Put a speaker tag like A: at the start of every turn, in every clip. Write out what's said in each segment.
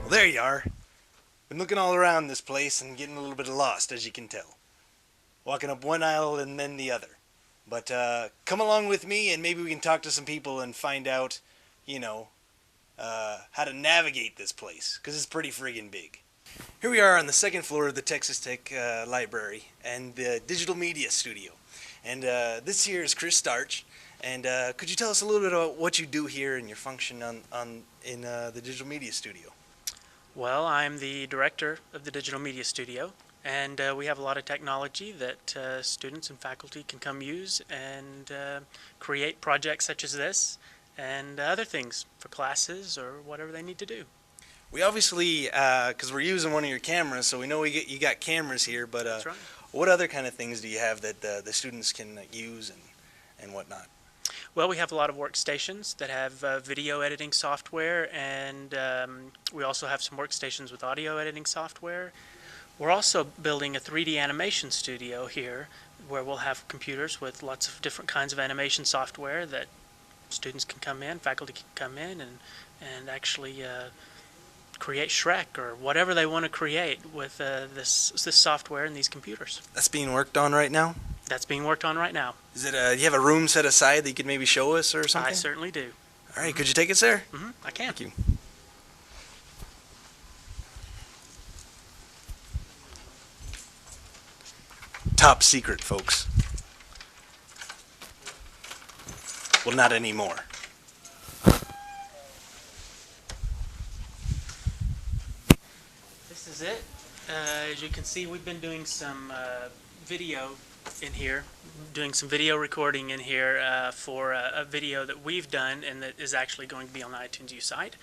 A: Well, there you are. Been looking all around this place and getting a little bit lost, as you can tell. Walking up one aisle and then the other. But come along with me and maybe we can talk to some people and find out, you know, how to navigate this place, because it's pretty friggin' big. Here we are on the second floor of the Texas Tech Library and the Digital Media Studio. And this here is Chris Starch. And could you tell us a little bit about what you do here and your function in the Digital Media Studio?
B: Well, I'm the director of the Digital Media Studio, and we have a lot of technology that students and faculty can come use and create projects such as this and other things for classes or whatever they need to do.
A: We obviously, because we're using one of your cameras, so we know you got cameras here, but
B: That's right.
A: what other kind of things do you have that the students can use and whatnot?
B: Well, we have a lot of workstations that have video editing software, and we also have some workstations with audio editing software. We're also building a 3D animation studio here where we'll have computers with lots of different kinds of animation software that students can come in, faculty can come in and actually create Shrek or whatever they want to create with this software and these computers.
A: That's being worked on right now?
B: That's being worked on right now.
A: Is it? Do you have a room set aside that you could maybe show us or something?
B: I certainly do.
A: All right, could you take us there?
B: I can.
A: Thank you. Top secret, folks. Well, not anymore.
B: This is it. As you can see, we've been doing some video in here, doing some video recording in here for a video that we've done and that is actually going to be on the iTunes U site.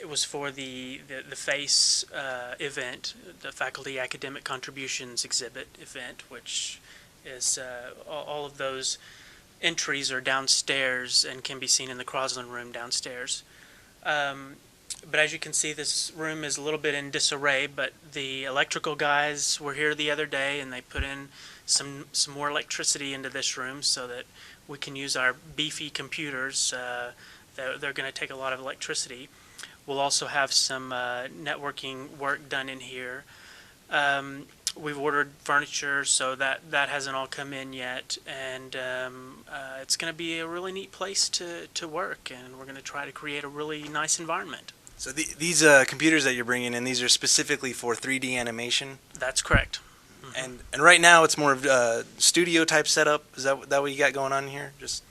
B: It was for the FACE event, the Faculty Academic Contributions Exhibit event, which is all of those entries are downstairs and can be seen in the Crosland room downstairs. But as you can see, this room is a little bit in disarray, but the electrical guys were here the other day and they put in some more electricity into this room so that we can use our beefy computers. They're going to take a lot of electricity. We'll also have some networking work done in here. We've ordered furniture, so that hasn't all come in yet, and it's going to be a really neat place to work, and we're going to try to create a really nice environment.
A: So these computers that you're bringing in, these are specifically for 3D animation?
B: That's correct.
A: And right now it's more of a studio type setup. Is that what you got going on here? Just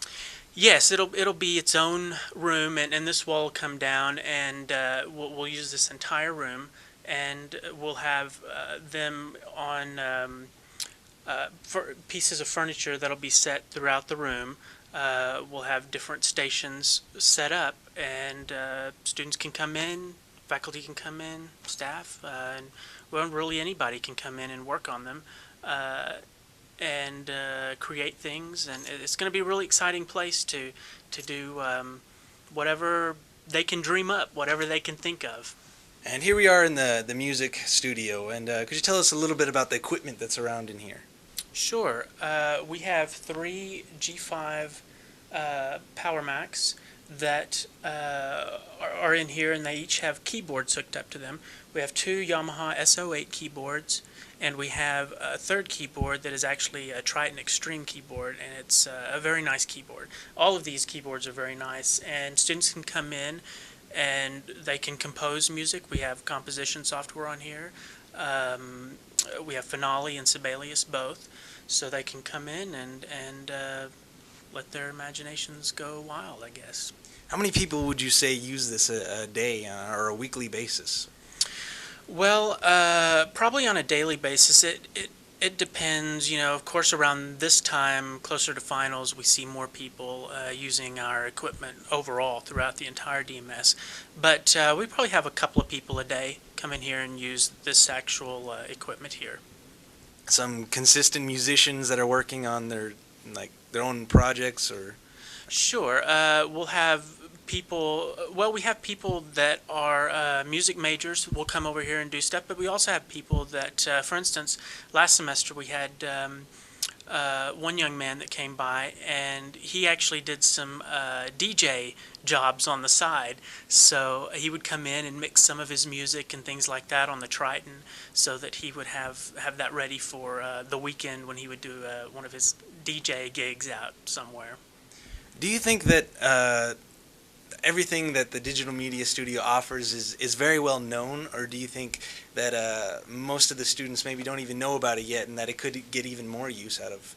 B: Yes, it'll be its own room, and this wall will come down, and we'll use this entire room, and we'll have them on for pieces of furniture that'll be set throughout the room. We'll have different stations set up, and students can come in, faculty can come in, staff, and well, really anybody can come in and work on them and create things. And it's going to be a really exciting place to do whatever they can dream up, whatever they can think of.
A: And here we are in the music studio, and could you tell us a little bit about the equipment that's around in here?
B: Sure. We have 3 G5 Power Macs that are in here, and they each have keyboards hooked up to them. We have 2 Yamaha SO8 keyboards, and we have a third keyboard that is actually a Triton Extreme keyboard, and it's a very nice keyboard. All of these keyboards are very nice, and students can come in and they can compose music. We have composition software on here. We have Finale and Sibelius both, so they can come in and let their imaginations go wild, I guess.
A: How many people would you say use this a day or a weekly basis?
B: Well, probably on a daily basis. It depends. You know, of course, around this time, closer to finals, we see more people using our equipment overall throughout the entire DMS. But we probably have a couple of people a day come in here and use this actual equipment here.
A: Some consistent musicians that are working on their own projects, or
B: Sure. We'll have people, well, we have people that are music majors will come over here and do stuff, but we also have people that, for instance, last semester we had one young man that came by, and he actually did some DJ jobs on the side. So he would come in and mix some of his music and things like that on the Triton, so that he would have that ready for the weekend when he would do one of his DJ gigs out somewhere.
A: Do you think that everything that the Digital Media Studio offers is very well known, or do you think that most of the students maybe don't even know about it yet, and that it could get even more use out of?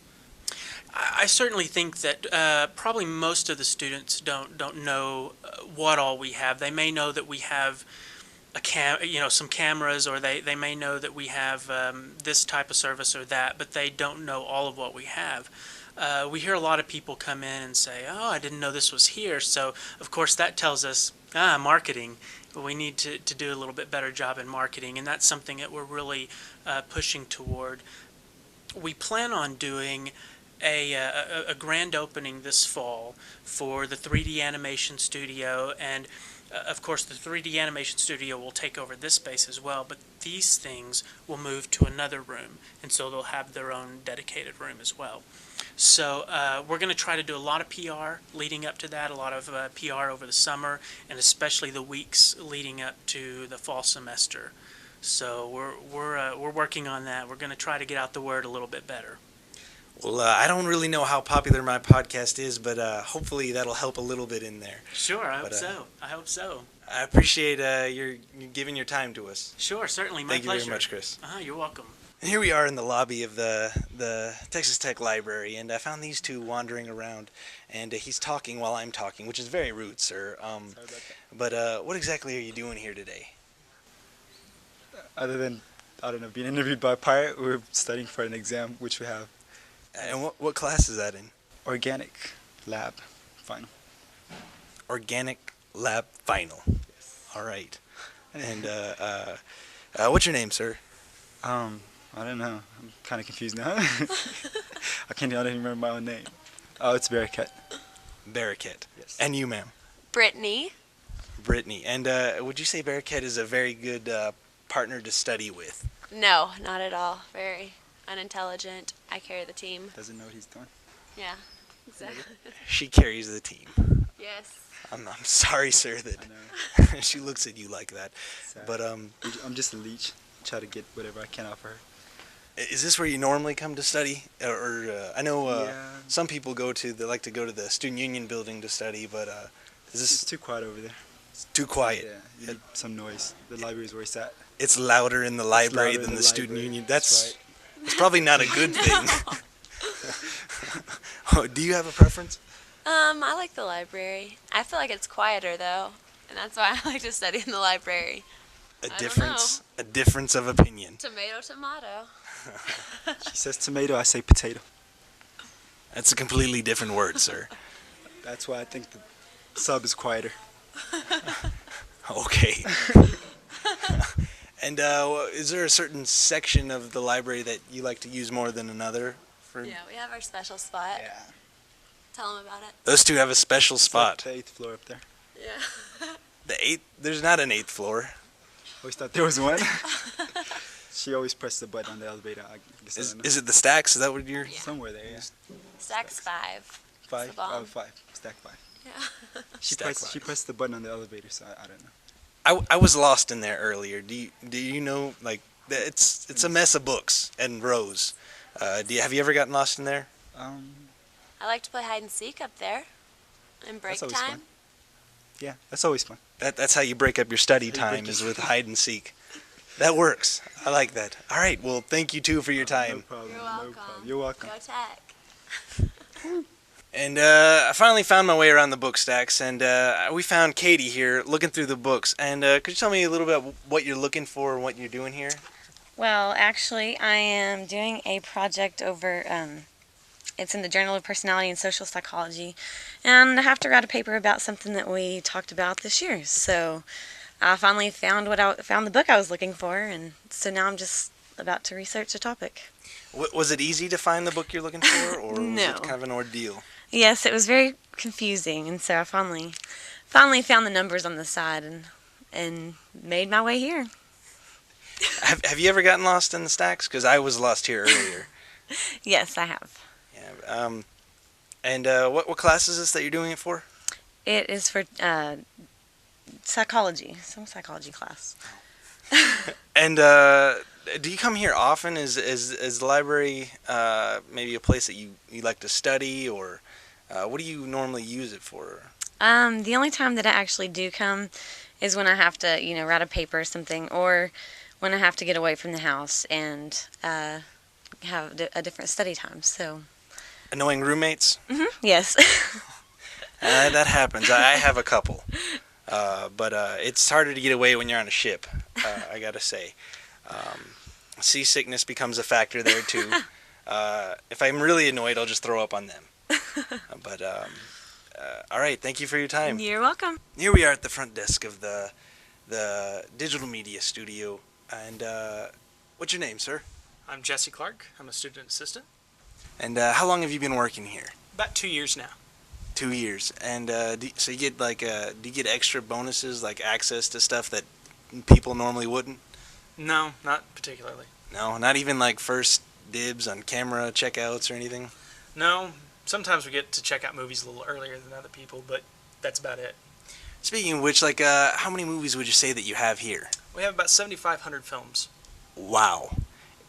B: I certainly think that probably most of the students don't know what all we have. They may know that we have some cameras, or they may know that we have this type of service or that, but they don't know all of what we have. We hear a lot of people come in and say, "Oh, I didn't know this was here." So, of course, that tells us, marketing. We need to do a little bit better job in marketing, and that's something that we're really pushing toward. We plan on doing a grand opening this fall for the 3D animation studio, and of course the 3D animation studio will take over this space as well, but these things will move to another room, and so they'll have their own dedicated room as well. So we're going to try to do a lot of PR leading up to that, a lot of PR over the summer, and especially the weeks leading up to the fall semester. So we're working on that. We're going to try to get out the word a little bit better.
A: Well, I don't really know how popular my podcast is, but hopefully that'll help a little bit in there.
B: Sure, I hope so. I hope so.
A: I appreciate you giving your time to us.
B: Sure, certainly. My
A: Thank
B: pleasure.
A: you very much, Chris.
B: You're welcome.
A: And here we are in the lobby of the Texas Tech Library, and I found these two wandering around, and he's talking while I'm talking, which is very rude, sir.
C: Sorry about that.
A: But what exactly are you doing here today?
C: Other than, I don't know, being interviewed by a pirate, we're studying for an exam, which we have
A: And what class is that in?
C: organic lab final.
A: Organic Lab Final.
C: Yes.
A: All right. And what's your name, sir?
C: I don't know. I'm kind of confused now. I don't even remember my own name. Oh, it's Bearcat.
A: Bearcat.
C: Yes.
A: And you, ma'am?
D: Brittany.
A: Brittany. And would you say Bearcat is a very good partner to study with?
D: No, not at all. Very unintelligent. I carry the team.
C: Doesn't know what he's doing.
D: Yeah, exactly.
A: She carries the team.
D: Yes.
A: I'm sorry, sir,
C: I
A: that
C: know.
A: she looks at you like that.
C: Sad.
A: But
C: I'm just a leech. Try to get whatever I can off her.
A: is this where you normally come to study? Or I know
C: Yeah.
A: some people they like to go to the student union building to study, but is
C: It's
A: this
C: too quiet over there.
A: too quiet?
C: Yeah, you need some noise. The library is where it's at.
A: It's louder in the library
C: louder
A: than
C: in
A: the
C: the
A: student
C: library.
A: union.
C: That's
A: That's probably not a good thing. Oh, do you have a preference?
D: I like the library. I feel like it's quieter though, and that's why I like to study in the library.
A: A
D: don't
A: difference. A difference of opinion.
D: Tomato, tomato.
C: She says tomato, I say potato.
A: That's a completely different word, sir.
C: That's why I think the sub is quieter.
A: Okay. And is there a certain section of the library that you like to use more than another?
D: Yeah, we have our special spot. Tell them about it.
A: Those two have a special spot.
C: It's like the 8th floor up there.
D: Yeah.
A: The 8th? There's not an 8th floor.
C: Always thought there was one. She always pressed the button on the elevator. I guess I don't know.
A: Is it the stacks? Is that what you're?
D: Yeah.
C: Somewhere there, yeah.
D: Stacks 5.
C: Five?
D: the bomb.
C: Oh, 5. Stack 5.
D: Yeah.
A: Stack
C: She
A: five.
C: pressed the button on the elevator, so I don't know.
A: I was lost in there earlier. Do you know, like, it's a mess of books and rows. Have you ever gotten lost in there?
D: I like to play hide and seek up there. In break
C: That's always
D: time.
C: fun. Yeah, that's always fun.
A: That's how you break up your study
C: That's how you
A: time,
C: break
A: is
C: it.
A: with hide and seek. That works. I like that. All right. Well, thank you too for your
C: No
A: time.
C: problem.
D: You're
C: No
D: welcome.
C: problem. You're welcome.
D: Go Tech.
A: And I finally found my way around the book stacks, and we found Katie here looking through the books. And could you tell me a little bit about what you're looking for and what you're doing here?
E: Well, actually, I am doing a project over, it's in the Journal of Personality and Social Psychology, and I have to write a paper about something that we talked about this year. So I finally found the book I was looking for, and so now I'm just about to research the topic.
A: Was it easy to find the book you're looking for, or was
E: No.
A: it kind of an ordeal?
E: Yes, it was very confusing, and so I finally found the numbers on the side and made my way here.
A: Have you ever gotten lost in the stacks? Because I was lost here earlier.
E: Yes, I have.
A: Yeah. And what class is this that you're doing it for?
E: It is for psychology, some psychology class.
A: And do you come here often? Is the library maybe a place that you like to study, or what do you normally use it for?
E: The only time that I actually do come is when I have to, write a paper or something, or when I have to get away from the house and have a different study time. So,
A: Annoying roommates?
E: yes.
A: That happens. I have a couple. But it's harder to get away when you're on a ship, I gotta say. Seasickness becomes a factor there too. If I'm really annoyed, I'll just throw up on them. But all right, thank you for your time.
E: You're welcome.
A: Here we are at the front desk of the digital media studio. And what's your name, sir?
B: I'm Jesse Clark. I'm a student assistant.
A: And how long have you been working here?
B: About 2 years now.
A: 2 years. And so you get like, do you get extra bonuses like access to stuff that people normally wouldn't?
B: No, not particularly.
A: No, not even like first dibs on camera checkouts or anything?
B: No, sometimes we get to check out movies a little earlier than other people, but that's about it.
A: Speaking of which, like, how many movies would you say that you have here?
B: We have about 7,500 films.
A: Wow.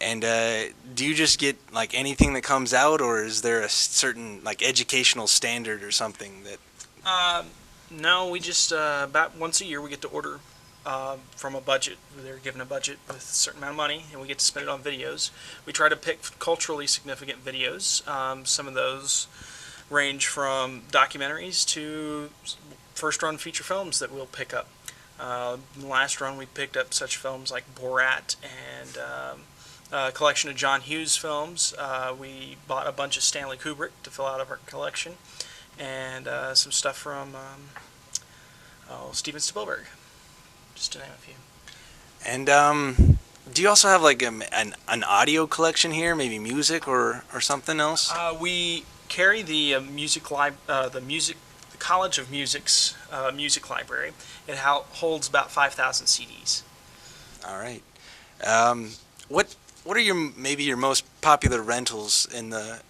A: And do you just get like anything that comes out, or is there a certain like educational standard or something that?
B: No, we just about once a year we get to order from a budget. They're given a budget with a certain amount of money, and we get to spend it on videos. We try to pick culturally significant videos. Some of those range from documentaries to first-run feature films that we'll pick up. In the last run, we picked up such films like Borat and a collection of John Hughes films. We bought a bunch of Stanley Kubrick to fill out of our collection, and some stuff from Steven Spielberg, just to name a few.
A: And do you also have like an audio collection here, maybe music or something else?
B: We carry the the College of Music's music library. It holds about 5,000 CDs.
A: All right. What are your most popular rentals in the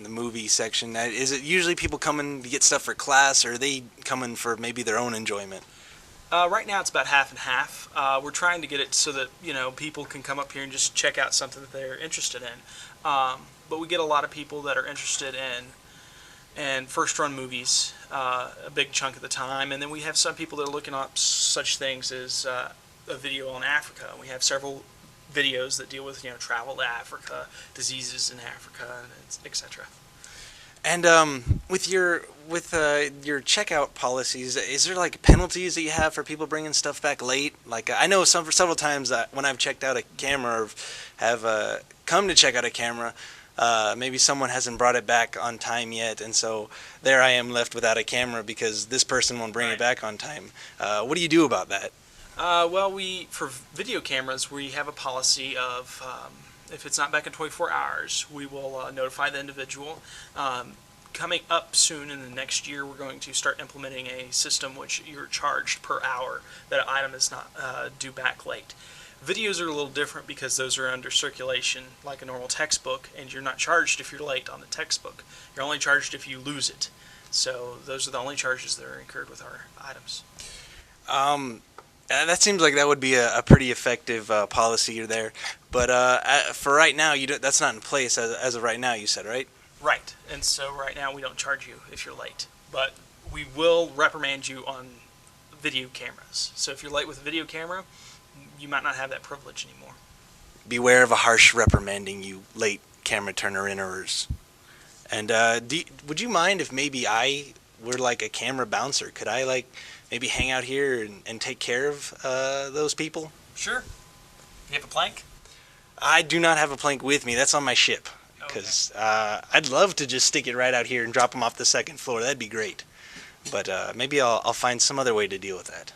A: movie section? Is it usually people coming to get stuff for class, or are they coming for maybe their own enjoyment?
B: Right now it's about half and half. We're trying to get it so that people can come up here and just check out something that they're interested in. But we get a lot of people that are interested in first-run movies, a big chunk of the time, and then we have some people that are looking up such things as a video on Africa. We have several videos that deal with travel to Africa, diseases in Africa, etc.
A: And with your checkout policies, is there like penalties that you have for people bringing stuff back late? Like I know several times that when I've checked out a camera or have come to check out a camera, maybe someone hasn't brought it back on time yet, and so there I am left without a camera because this person won't bring it back on time. What do you do about that?
B: Well, for video cameras, we have a policy of if it's not back in 24 hours, we will notify the individual. Coming up soon in the next year, we're going to start implementing a system which you're charged per hour that an item is not due back late. Videos are a little different because those are under circulation like a normal textbook, and you're not charged if you're late on the textbook. You're only charged if you lose it. So those are the only charges that are incurred with our items.
A: That seems like that would be a pretty effective policy there. But for right now, that's not in place as of right now, you said, right?
B: Right. And so right now we don't charge you if you're late. But we will reprimand you on video cameras. So if you're late with a video camera, you might not have that privilege anymore.
A: Beware of a harsh reprimanding, you late camera turner-inners. And would you mind if maybe I were like a camera bouncer? Could I maybe hang out here and take care of those people?
B: Sure. You have a plank?
A: I do not have a plank with me. That's on my ship. Because I'd love to just stick it right out here and drop them off the second floor. That'd be great. But maybe I'll find some other way to deal with that.